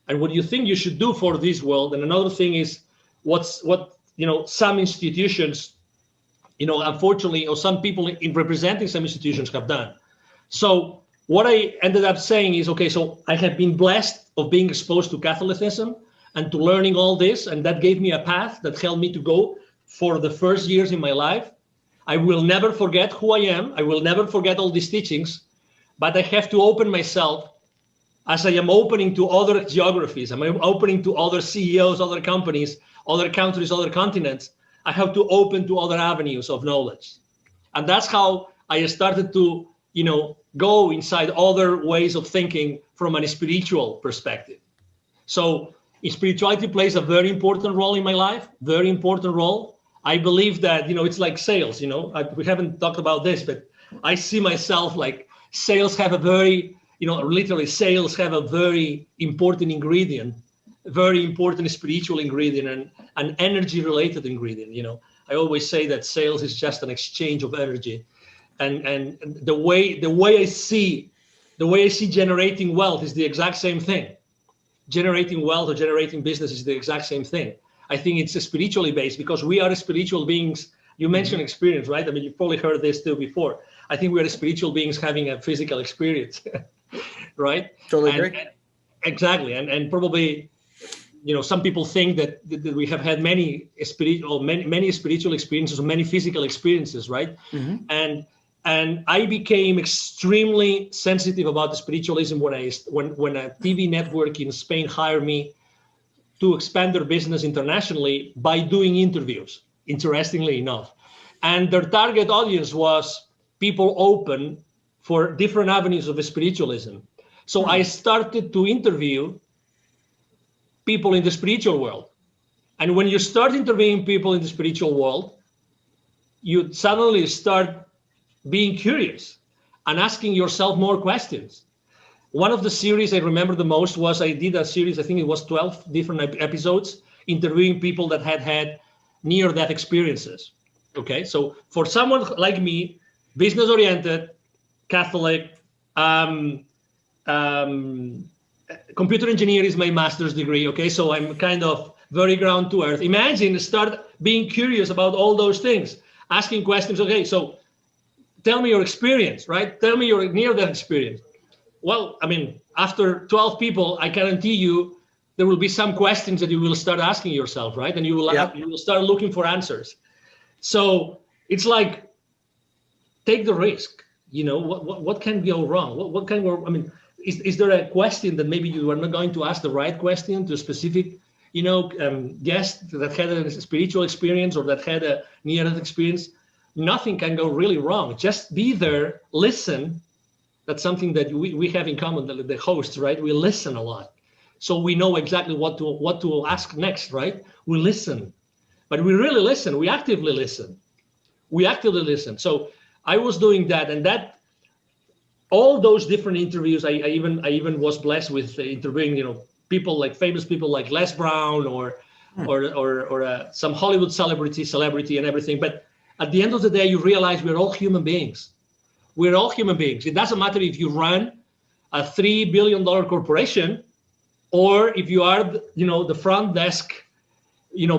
S2: and what you think you should do for this world. And another thing is what some institutions, unfortunately, or some people in representing some institutions have done. So what I ended up saying is, okay, so I have been blessed of being exposed to Catholicism and to learning all this, and that gave me a path that helped me to go for the first years in my life. I will never forget who I am. I will never forget all these teachings, but I have to open myself as I am opening to other geographies, I'm opening to other CEOs, other companies, other countries, other continents, I have to open to other avenues of knowledge. And that's how I started to, go inside other ways of thinking from a spiritual perspective. So spirituality plays a very important role in my life, very important role. I believe that, it's like sales, we haven't talked about this, but I see myself like sales have a very, literally sales have a very important ingredient, very important spiritual ingredient and an energy related ingredient. I always say that sales is just an exchange of energy. And the way I see generating wealth is the exact same thing. Generating wealth or generating business is the exact same thing. I think it's spiritually based because we are spiritual beings. You mentioned experience, right? I mean, you've probably heard this too before. I think we are spiritual beings having a physical experience, right?
S1: Totally agree.
S2: Exactly. And probably, some people think that we have had many spiritual experiences or many physical experiences, right? Mm-hmm. And I became extremely sensitive about the spiritualism when a TV network in Spain hired me to expand their business internationally by doing interviews, interestingly enough. And their target audience was people open for different avenues of spiritualism. So I started to interview people in the spiritual world. And when you start interviewing people in the spiritual world, you suddenly start being curious and asking yourself more questions. One of the series I remember the most was I did a series, I think it was 12 different episodes, interviewing people that had near-death experiences. Okay, so for someone like me, business-oriented, Catholic, computer engineer is my master's degree. Okay, so I'm kind of very ground to earth. Imagine start being curious about all those things, asking questions. Okay, so tell me your experience, right? Tell me your near-death experience. Well, I mean, after 12 people, I guarantee you there will be some questions that you will start asking yourself, right? And you will start looking for answers. So it's like, take the risk. What can go wrong? What can go? I mean, is there a question that maybe you are not going to ask the right question to a specific, guest that had a spiritual experience or that had a near-death experience? Nothing can go really wrong. Just be there, listen. That's something that we have in common, the hosts, right? We listen a lot. So we know exactly what to ask next, right? We listen, but we really listen. We actively listen. So I was doing that, and that all those different interviews, I even was blessed with interviewing, famous people like Les Brown or some Hollywood celebrity and everything. But at the end of the day, you realize we're all human beings. We're all human beings. It doesn't matter if you run a $3 billion corporation or if you are, the front desk,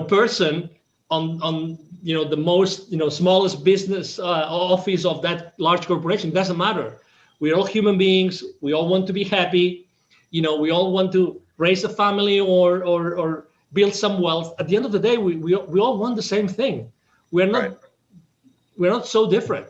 S2: person on the most, smallest business office of that large corporation. It doesn't matter. We're all human beings. We all want to be happy. We all want to raise a family or build some wealth. At the end of the day, we all want the same thing. We're not so different.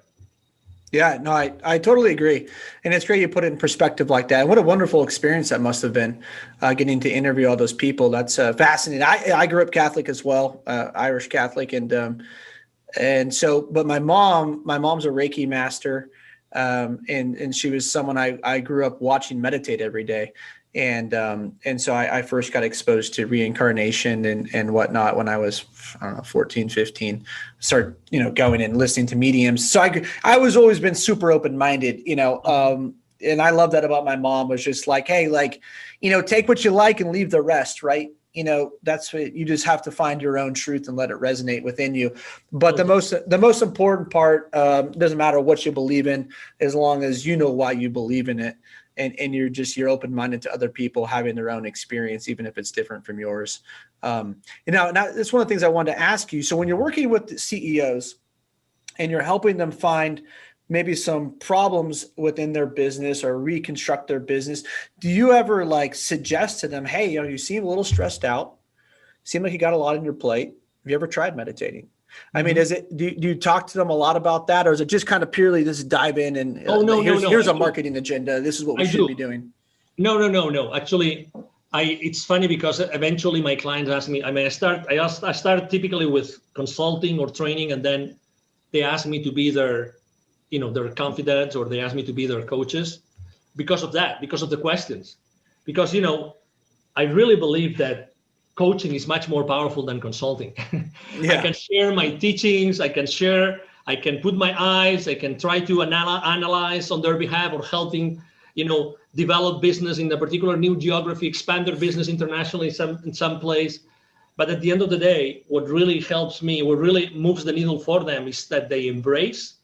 S1: Yeah, no, I totally agree. And it's great you put it in perspective like that. What a wonderful experience that must have been, getting to interview all those people. That's fascinating. I grew up Catholic as well, Irish Catholic. And so, but my mom's a Reiki master. And she was someone I grew up watching meditate every day. And so I first got exposed to reincarnation and whatnot when I was, 14, 15, start, going and listening to mediums. So I was always been super open-minded, and I love that about my mom was just like, hey, take what you like and leave the rest. Right. That's what you just have to find your own truth and let it resonate within you. But the most important part, doesn't matter what you believe in, as long as you know why you believe in it. And you're open-minded to other people having their own experience, even if it's different from yours. Now that's one of the things I wanted to ask you. So when you're working with the CEOs and you're helping them find maybe some problems within their business or reconstruct their business, do you ever suggest to them, hey, you seem a little stressed out, seem like you got a lot on your plate. Have you ever tried meditating? I mean, do you talk to them a lot about that, or is it just kind of purely just dive in and here's a marketing agenda? This is what we should be doing.
S2: No. Actually, it's funny because eventually my clients ask me. I mean, I start typically with consulting or training, and then they ask me to be their confidants, or they ask me to be their coaches because of that, because of the questions. Because I really believe that coaching is much more powerful than consulting.
S3: Yeah.
S2: I can share my teachings. I can put my eyes. I can try to analyze on their behalf, or helping develop business in a particular new geography, expand their business internationally in some place. But at the end of the day, what really helps me, what really moves the needle for them, is that they embrace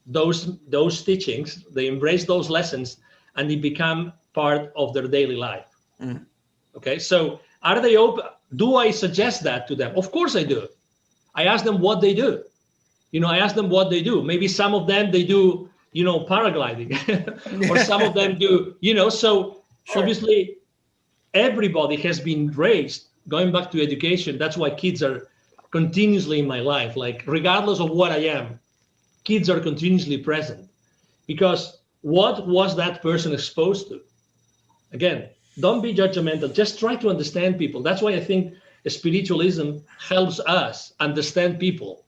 S2: those teachings, they embrace those lessons, and they become part of their daily life. Okay, so are they open? Do I suggest that to them? Of course I do. I ask them what they do. Maybe some of them, they do paragliding, or some of them do, so sure. Obviously everybody has been raised, going back to education. That's why kids are continuously in my life. Like, regardless of what I am, kids are continuously present, because what was that person exposed to? Again, don't be judgmental. Just try to understand people. That's why I think spiritualism helps us understand people,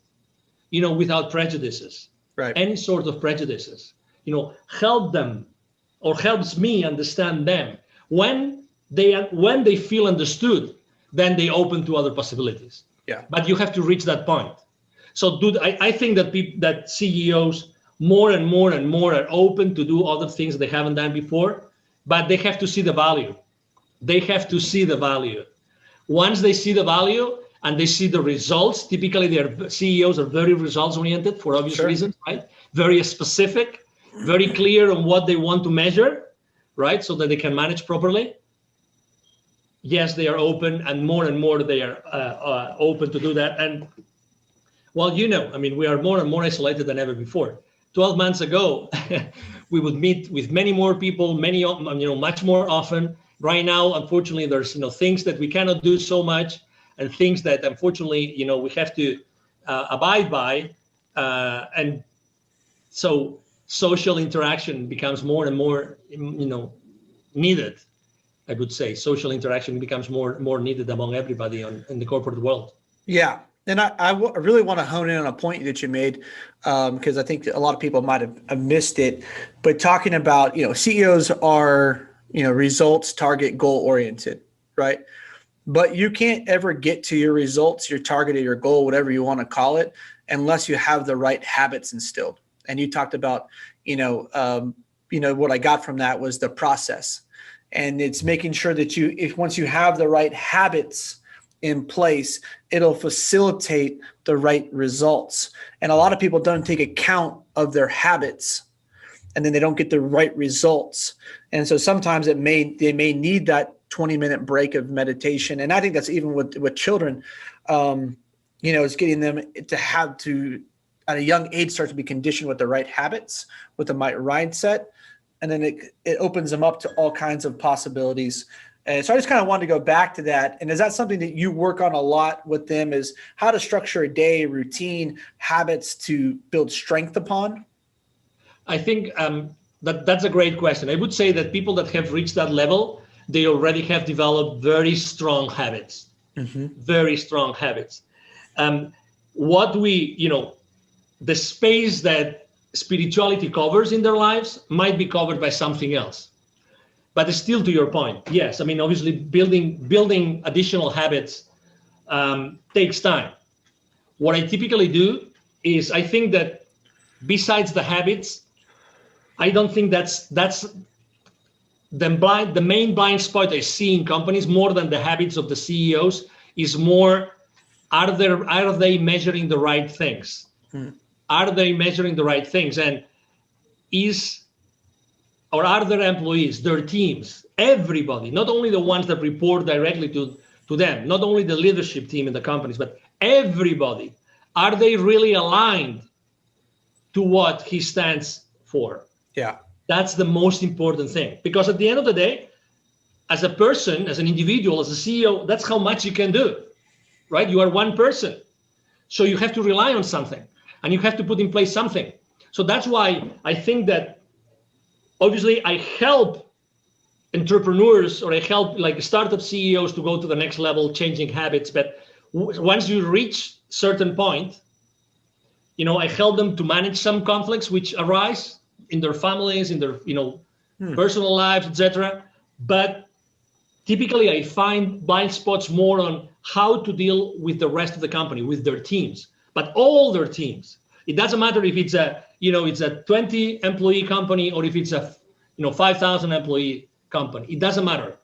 S2: without prejudices,
S3: right?
S2: Any sort of prejudices, help them, or helps me understand them. When they feel understood, then they open to other possibilities.
S3: Yeah.
S2: But you have to reach that point. So I think that CEOs more and more are open to do other things they haven't done before, but they have to see the value. Once they see the value and they see the results, typically their CEOs are very results oriented for obvious reasons, right? Very specific, very clear on what they want to measure, right? So that they can manage properly. Yes, they are open, and more they are open to do that. And well, we are more and more isolated than ever before. 12 months ago, we would meet with many more people, much more often. Right now, unfortunately, there's things that we cannot do so much, and things that unfortunately we have to abide by, and so social interaction becomes more and more needed. I would say social interaction becomes more needed among everybody in the corporate world.
S3: Yeah. And I really want to hone in on a point that you made, because I think a lot of people might have missed it. But talking about, CEOs are, results, target, goal oriented, right? But you can't ever get to your results, your target, or your goal, whatever you want to call it, unless you have the right habits instilled. And you talked about, what I got from that was the process. And it's making sure that once you have the right habits in place, it'll facilitate the right results. And a lot of people don't take account of their habits, and then they don't get the right results. And so sometimes they may need that 20-minute break of meditation. And I think that's even with children, it's getting them to at a young age start to be conditioned with the right habits, with the right mindset. And then it opens them up to all kinds of possibilities. And so I just kind of wanted to go back to that. And is that something that you work on a lot with them, is how to structure a day, routine, habits to build strength upon?
S2: I think that's a great question. I would say that people that have reached that level, they already have developed very strong habits, very strong habits. The space that spirituality covers in their lives might be covered by something else. But still, to your point, yes. Obviously, building additional habits takes time. What I typically do is, I think that besides the habits, I don't think that's the main blind spot I see in companies, more than the habits of the CEOs, is more, are they measuring the right things? Are they measuring the right things? And are their employees, their teams, everybody, not only the ones that report directly to them, not only the leadership team in the companies, but everybody, are they really aligned to what he stands for?
S3: Yeah.
S2: That's the most important thing. Because at the end of the day, as a person, as an individual, as a CEO, that's how much you can do, right? You are one person. So you have to rely on something, and you have to put in place something. So that's why I think that obviously I help entrepreneurs, or I help like startup CEOs to go to the next level, changing habits. But once you reach certain point, I help them to manage some conflicts which arise in their families, in their personal lives, etc. But typically, I find blind spots more on how to deal with the rest of the company, with their teams, but all their teams. It doesn't matter if it's a 20 employee company or if it's a 5,000 employee company. It doesn't matter.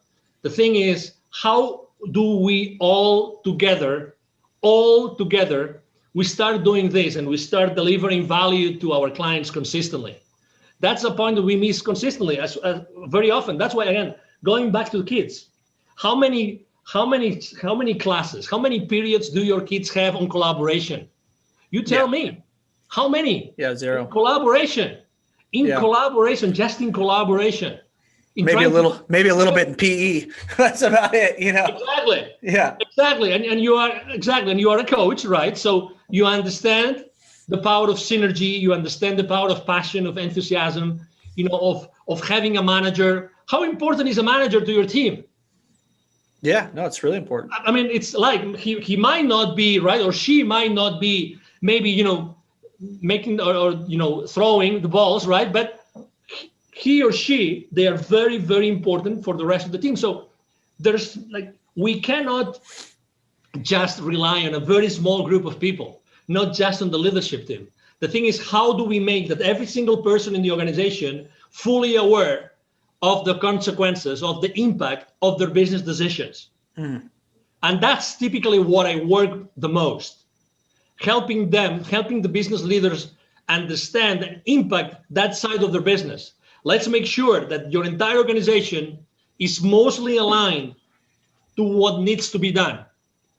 S2: The thing is, how do we all together, we start doing this and we start delivering value to our clients consistently? That's the point that we miss consistently, as very often. That's why, again, going back to the kids, how many classes, how many periods do your kids have on collaboration? You tell me. How many?
S3: Yeah, 0.
S2: In collaboration. Collaboration, just in collaboration.
S3: Maybe a little bit in PE. That's about it,
S2: Exactly.
S3: Yeah.
S2: Exactly. And you are a coach, right? So you understand the power of synergy, you understand the power of passion, of enthusiasm, of having a manager. How important is a manager to your team?
S3: Yeah, no, it's really important.
S2: I mean, it's like he might not be, right, or she might not be maybe, making or throwing the balls, right? But he or she, they are very, very important for the rest of the team. So there's we cannot just rely on a very small group of people, not just on the leadership team. The thing is, how do we make that every single person in the organization fully aware of the consequences, of the impact of their business decisions? And that's typically what I work the most. Helping the business leaders understand and impact that side of their business. Let's make sure that your entire organization is mostly aligned to what needs to be done.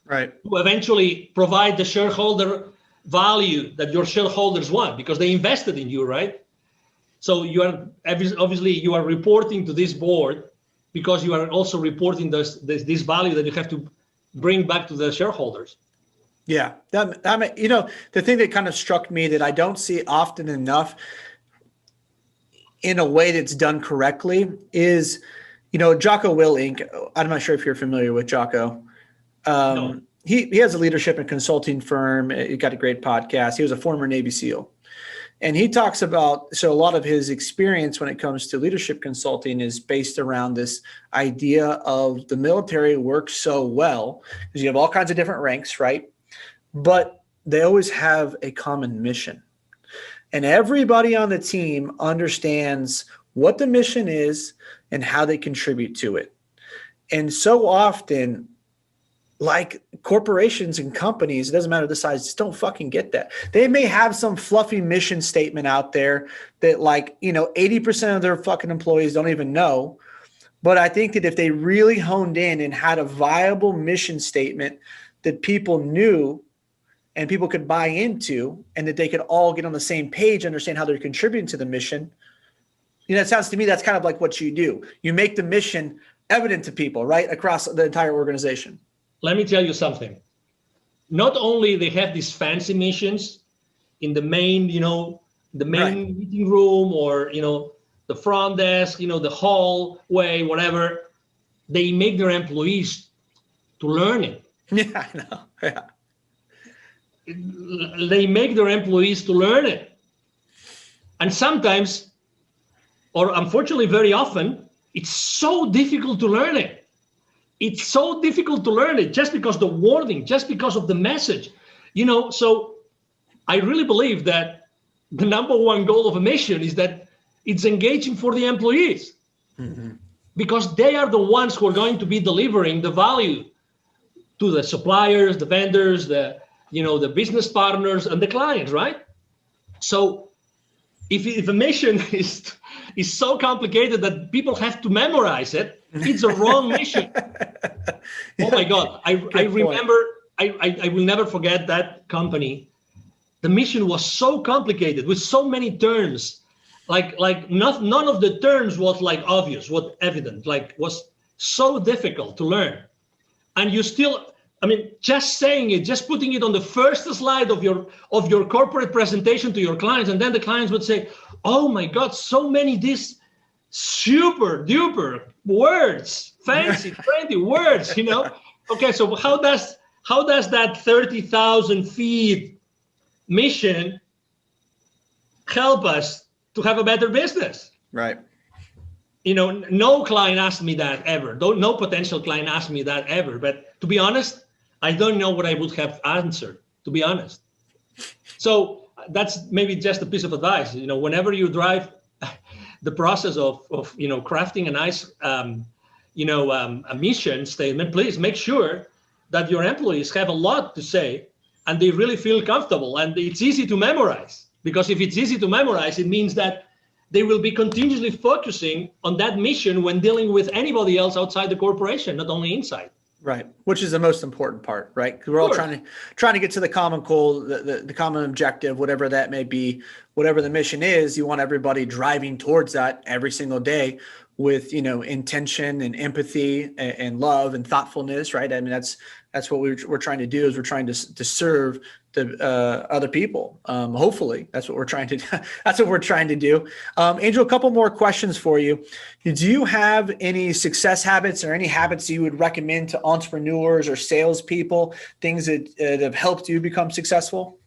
S3: Right.
S2: To eventually provide the shareholder value that your shareholders want, because they invested in you, right? So you are obviously reporting to this board because you are also reporting this value that you have to bring back to the shareholders.
S3: Yeah, the thing that kind of struck me that I don't see often enough in a way that's done correctly is, Jocko Willink. I'm not sure if you're familiar with Jocko.
S2: No.
S3: He has a leadership and consulting firm. He got a great podcast. He was a former Navy SEAL. And he talks about, so a lot of his experience when it comes to leadership consulting is based around this idea of the military works so well because you have all kinds of different ranks, right? But they always have a common mission. And everybody on the team understands what the mission is and how they contribute to it. And so often, like corporations and companies, it doesn't matter the size, just don't fucking get that. They may have some fluffy mission statement out there that 80% of their fucking employees don't even know. But I think that if they really honed in and had a viable mission statement that people knew and people could buy into, and that they could all get on the same page, understand how they're contributing to the mission. It sounds to me that's kind of like what you do. You make the mission evident to people, right, across the entire organization.
S2: Let me tell you something. Not only they have these fancy missions in the main, meeting room or, the front desk, the hallway, whatever, they make their employees to learn it.
S3: Yeah, I know. Yeah.
S2: They make their employees to learn it. And sometimes, or unfortunately very often, it's so difficult to learn it. It's so difficult to learn it just because the wording, just because of the message. So I really believe that the number one goal of a mission is that it's engaging for the employees. Mm-hmm. Because they are the ones who are going to be delivering the value to the suppliers, the vendors, the business partners and the clients, right? So if a mission is so complicated that people have to memorize it, it's a wrong mission. Oh my God. I remember, I will never forget that company. The mission was so complicated with so many terms, none of the terms was obvious, was evident, was so difficult to learn. And you still, just saying it, just putting it on the first slide of your corporate presentation to your clients, and then the clients would say, "Oh my God, so many these super duper words, fancy, trendy words, Okay, so how does that 30,000 feet mission help us to have a better business?
S3: Right.
S2: No client asked me that ever. No potential client asked me that ever. But to be honest, I don't know what I would have answered, to be honest. So that's maybe just a piece of advice. Whenever you drive the process of crafting a nice, a mission statement, please make sure that your employees have a lot to say and they really feel comfortable and it's easy to memorize. Because if it's easy to memorize, it means that they will be continuously focusing on that mission when dealing with anybody else outside the corporation, not only inside.
S3: Right, which is the most important part, right? Because we're all trying to get to the common goal, the common objective, whatever that may be, whatever the mission is. You want everybody driving towards that every single day with intention and empathy and love and thoughtfulness, right? I mean, that's what we're trying to do. Is we're trying to serve the other people. Hopefully, that's what we're trying to do. That's what we're trying to do. Angel, a couple more questions for you. Do you have any success habits or any habits you would recommend to entrepreneurs or salespeople? Things that have helped you become successful?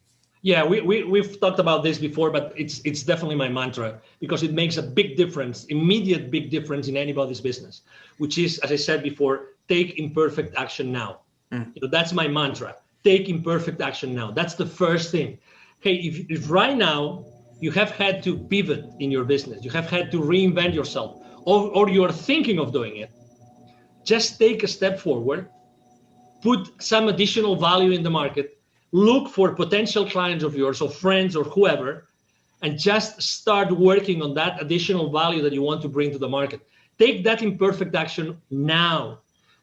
S2: Yeah, we've talked about this before, but it's definitely my mantra because it makes a big difference, immediate big difference in anybody's business, which is, as I said before, take imperfect action now. That's my mantra. Take imperfect action now. That's the first thing. Hey, if right now you have had to pivot in your business, you have had to reinvent yourself, or you are thinking of doing it, just take a step forward, put some additional value in the market, look for potential clients of yours or friends or whoever, and just start working on that additional value that you want to bring to the market. Take that imperfect action now.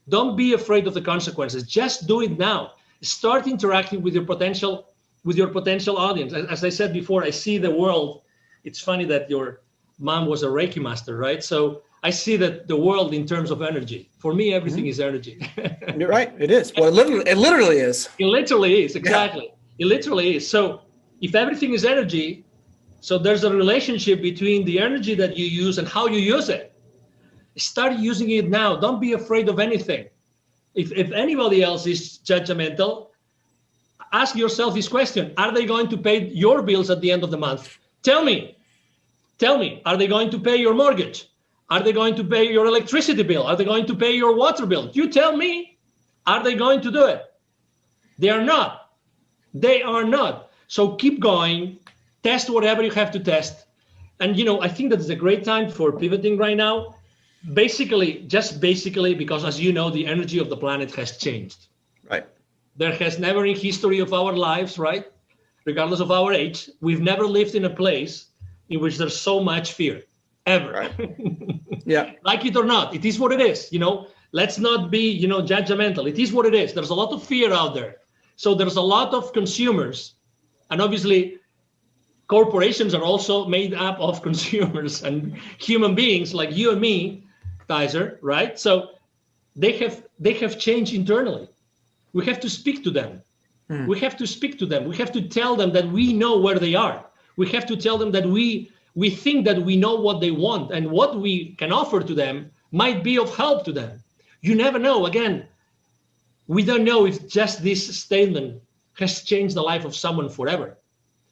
S2: Don't be afraid of the consequences. Just do it now. Start interacting with your potential audience. As I said before, I see the world. It's funny that your mom was a Reiki master, right? So I see that the world in terms of energy. For me, everything is energy.
S3: You're right. It is. Well, it literally is.
S2: It literally is. Exactly. Yeah. It literally is. So if everything is energy, so there's a relationship between the energy that you use and how you use it. Start using it now. Don't be afraid of anything. If anybody else is judgmental, ask yourself this question. Are they going to pay your bills at the end of the month? Tell me, are they going to pay your mortgage? Are they going to pay your electricity bill? Are they going to pay your water bill? You tell me, are they going to do it? They are not. They are not. So keep going, test whatever you have to test. And, I think that is a great time for pivoting right now. Basically, because as you know, the energy of the planet has changed.
S3: Right.
S2: There has never in history of our lives, right? Regardless of our age, we've never lived in a place in which there's so much fear, ever.
S3: Right. Yeah.
S2: Like it or not, it is what it is. Let's not be, judgmental. It is what it is. There's a lot of fear out there. So there's a lot of consumers, and obviously corporations are also made up of consumers and human beings like you and me, Tyzer, right? So they have changed internally. We have to speak to them. We have to speak to them. We have to tell them that we know where they are. We have to tell them that we think that we know what they want and what we can offer to them might be of help to them. You never know. Again, we don't know if just this statement has changed the life of someone forever.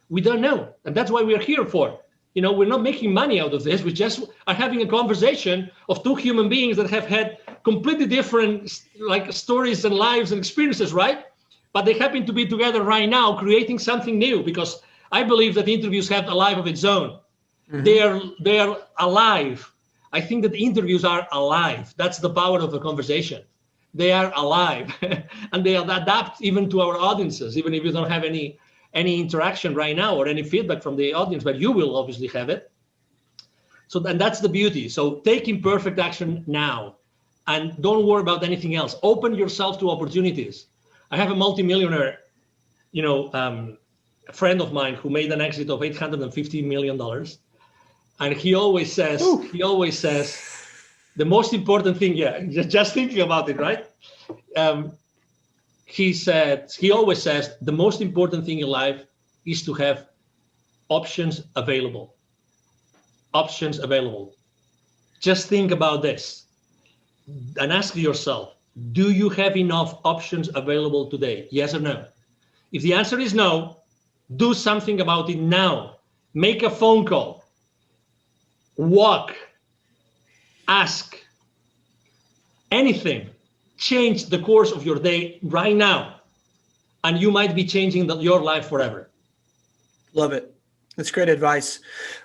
S2: We don't know. And that's why we're here for. We're not making money out of this. We just are having a conversation of two human beings that have had completely different stories and lives and experiences, right? But they happen to be together right now creating something new, because I believe that interviews have a life of its own. Mm-hmm. They are alive. I think that interviews are alive. That's the power of a conversation. They are alive and they adapt even to our audiences, even if you don't have any interaction right now or any feedback from the audience, but you will obviously have it. So then that's the beauty. So take imperfect action now and don't worry about anything else. Open yourself to opportunities. I have a multimillionaire, a friend of mine who made an exit of $850 million. And he always says, the most important thing, just thinking about it, right? He always says, the most important thing in life is to have options available. Options available. just think about this and ask yourself, do you have enough options available today? Yes or no? If the answer is no, do something about it now. Make a phone call, walk, ask, anything. Change the course of your day right now, and you might be changing your life forever.
S3: Love it. That's great advice.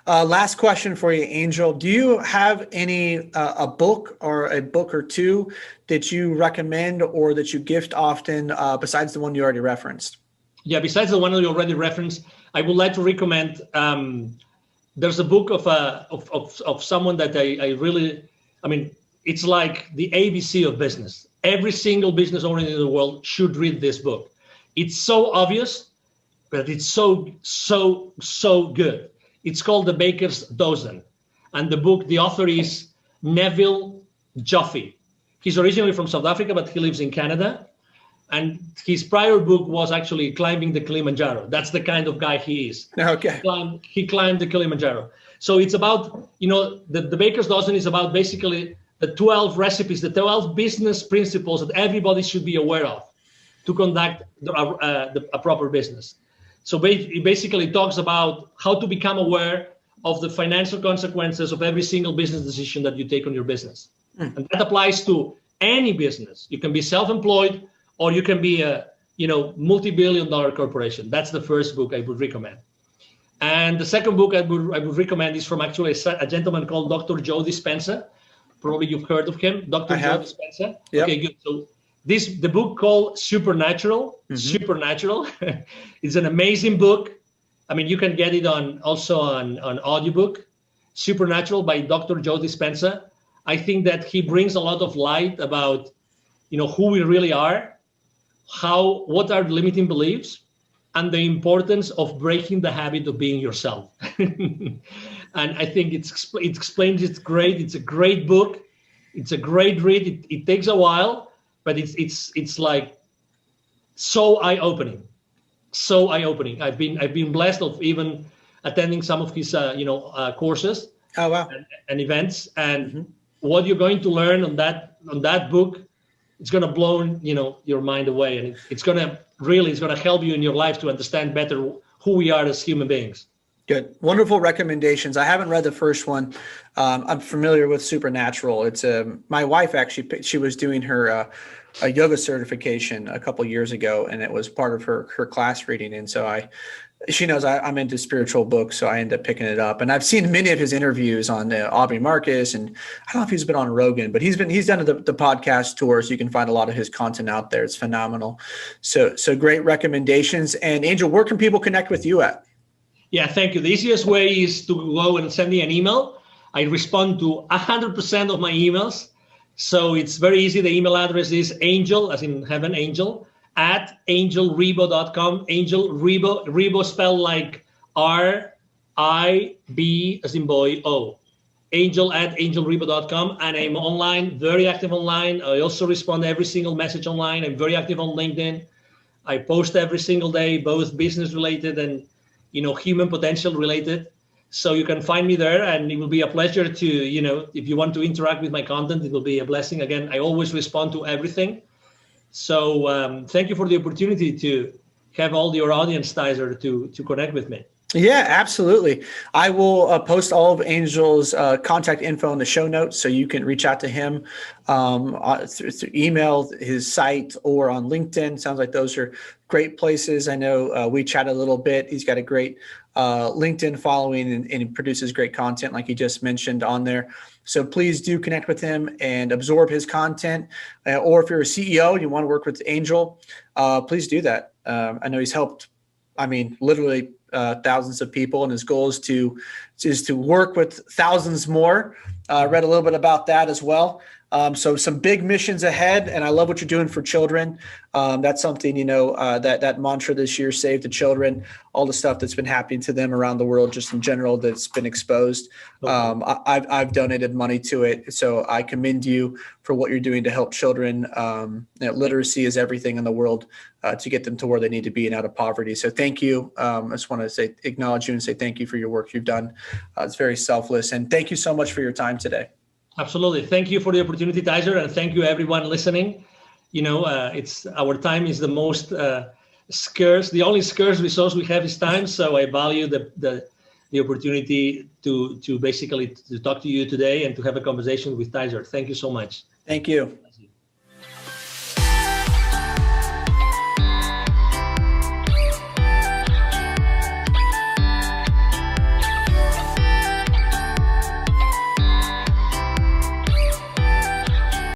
S3: Last question for you, Angel. Do you have any a book or two that you recommend or that you gift often besides the one you already referenced?
S2: Yeah, besides the one that you already referenced, I would like to recommend. There's a book of someone that I really, I mean, it's like the ABC of business. Every single business owner in the world should read this book. It's so obvious, but it's so good. It's called The Baker's Dozen. And the author is Neville Joffe. He's originally from South Africa, but he lives in Canada. And his prior book was actually Climbing the Kilimanjaro. That's the kind of guy he is.
S3: Okay.
S2: He climbed the Kilimanjaro. So it's about, the Baker's Dozen is about basically the 12 recipes, the 12 business principles that everybody should be aware of to conduct a proper business. So it basically talks about how to become aware of the financial consequences of every single business decision that you take on your business. And that applies to any business. You can be self-employed or you can be a multi-billion-dollar corporation. That's the first book I would recommend. And the second book I would recommend is from actually a gentleman called Dr. Joe Dispenza. Probably you've heard of him, Dr. Joe Dispenza. Yep. Okay, good. So the book called Supernatural. Supernatural. It's an amazing book. I mean, you can get it also on audiobook. Supernatural by Dr. Joe Dispenza. I think that he brings a lot of light about, who we really are, what are limiting beliefs, and the importance of breaking the habit of being yourself. And I think it explains it great. It's a great book. It's a great read. It takes a while, but it's like so eye-opening. So eye-opening. I've been blessed of even attending some of his courses.
S3: Oh wow.
S2: and events. And what you're going to learn on that book, it's going to blow your mind away, and it's going to help you in your life to understand better who we are as human beings.
S3: Good. Wonderful recommendations. I haven't read the first one. I'm familiar with Supernatural. It's my wife actually, she was doing her a yoga certification a couple years ago, and it was part of her class reading. And so she knows I'm into spiritual books, so I end up picking it up. And I've seen many of his interviews on Aubrey Marcus, and I don't know if he's been on Rogan, but he's done the podcast tour, so you can find a lot of his content out there. It's phenomenal. So great recommendations. And Angel, where can people connect with you at?
S2: Yeah, thank you. The easiest way is to go and send me an email. I respond to 100% of my emails. So it's very easy. The email address is angel, as in heaven, angel, at angelribo.com. Angel Ribo spelled like R-I-B as in boy, O. Angel at angelribo.com. And I'm online, very active online. I also respond to every single message online. I'm very active on LinkedIn. I post every single day, both business related and human potential related. So you can find me there, and it will be a pleasure to, if you want to interact with my content, it will be a blessing. Again, I always respond to everything. So thank you for the opportunity to have all your audience, Tyzer, to connect with me.
S3: Yeah, absolutely. I will post all of Angel's contact info in the show notes, so you can reach out to him through email, his site, or on LinkedIn. Sounds like those are great places. I know we chatted a little bit. He's got a great LinkedIn following, and he produces great content like he just mentioned on there. So please do connect with him and absorb his content. Or if you're a CEO and you want to work with Angel, please do that. I know he's helped, literally thousands of people, and his goal is to work with thousands more. Read a little bit about that as well. So some big missions ahead, and I love what you're doing for children. That's something, that mantra this year, save the children, all the stuff that's been happening to them around the world, just in general, that's been exposed. I've donated money to it. So I commend you for what you're doing to help children. Literacy is everything in the world to get them to where they need to be and out of poverty. So thank you. I just want to acknowledge you and say thank you for your work you've done. It's very selfless. And thank you so much for your time today.
S2: Absolutely. Thank you for the opportunity, Tyzer, and thank you everyone listening. It's our time is the most scarce. The only scarce resource we have is time. So I value the opportunity to basically to talk to you today and to have a conversation with Tyzer. Thank you so much.
S3: Thank you.